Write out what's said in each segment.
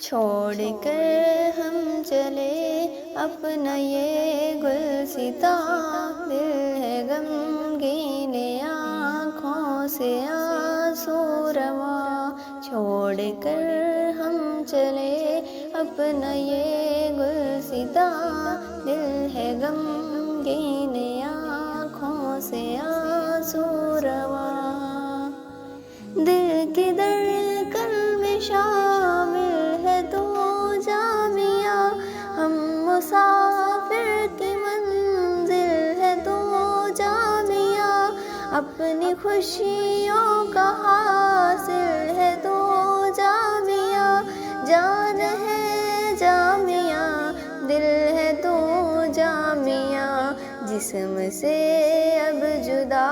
چھوڑ کر ہم چلے اپنا یہ گلستاں، دل ہے غمگین آنکھوں سے آنسو رواں۔ چھوڑ کر ہم چلے اپنا یہ گلستاں، دل ہے غمگین آنکھوں سے آنسو رواں۔ دل کی دھڑکن میں شامل ہے تو جامعہ، ہم مسافر کی منزل ہے تو جامعہ، اپنی خوشیوں کا حاصل ہے تو جامعہ، جان ہے جامعہ، دل ہے تو جامعہ، جسم سے اب جدا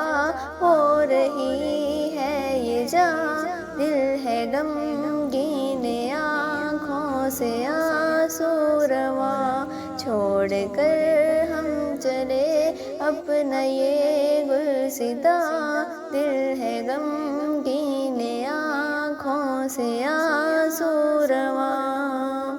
ہو رہی ہے یہ جاں، دل ہے غمگین آنکھوں سے آنسو رواں۔ چھوڑ کر ہم چلے اپنا یہ گلستاں، دل ہے غمگین آنکھوں سے آنسو رواں۔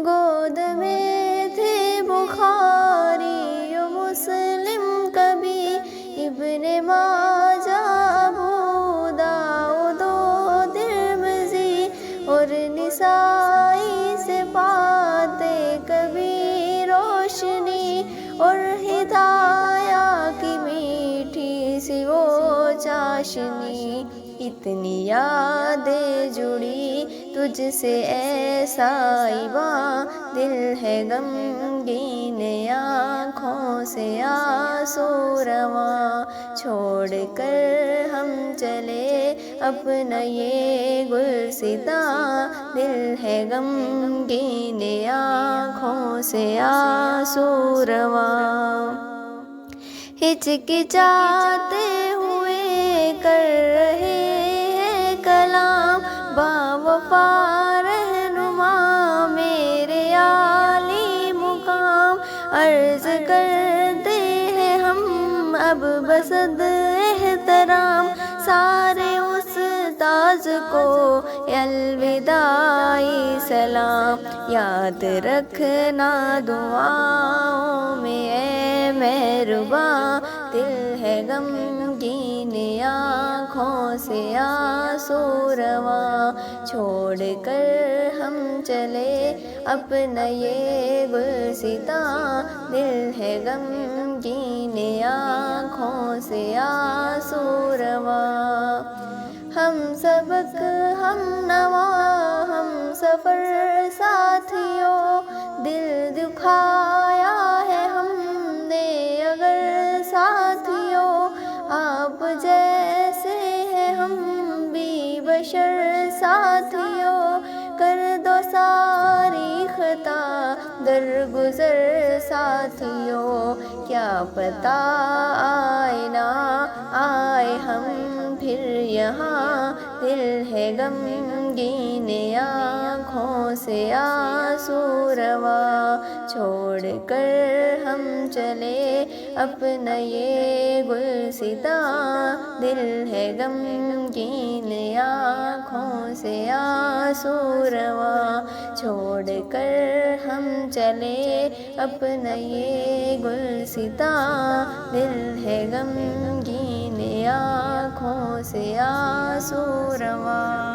گود میں تھے بخاری و مسلم کبھی، ابن ماجہ ابو داؤد و ترمذی، اور نسائی سے پاتے کبھی روشنی، اور ہدایہ کی میٹھی سی وہ چاشنی۔ اتنی یادیں جڑی تجھ سے اے سائباں، دل ہے غمگین آنکھوں سے آنسو رواں۔ چھوڑ کر ہم چلے اپنا یہ گلستاں، دل ہے غمگین آنکھوں سے آنسو رواں۔ ہچکچاتے ہوئے کر رہے ہیں کلام، باوفا رہنما میرے عالی مقام، عرض کرتے ہیں ہم اب بصد احترام، سارے استاذ کو الوداعی سلام۔ یاد رکھنا دعاؤں میں اے مہرباں، دل ہے غمگین آنکھوں سے آنسو رواں۔ چھوڑ کر ہم چلے اپنا یہ گلستاں، دل ہے غمگین آنکھوں سے آنسو رواں۔ ہم سبق ہم نوا ہم سفر ساتھیوں، دل دکھایا ہے ہم نے اگر ساتھیوں، آپ جیسے ہیں ہم بھی بشر ساتھیوں، کر دو ساری خطا درگزر ساتھیوں، کیا پتہ آئے نہ آئے ہم پھر یہاں، دل ہے غمگین آنکھوں سے آنسو رواں۔ چھوڑ کر ہم چلے اپنا یہ گلستاں، دل ہے غمگین آنکھوں سے آنسو رواں۔ چھوڑ کر ہم چلے اپنا یہ گلستاں، دل ہے غمگین آنکھوں سے آنسو رواں۔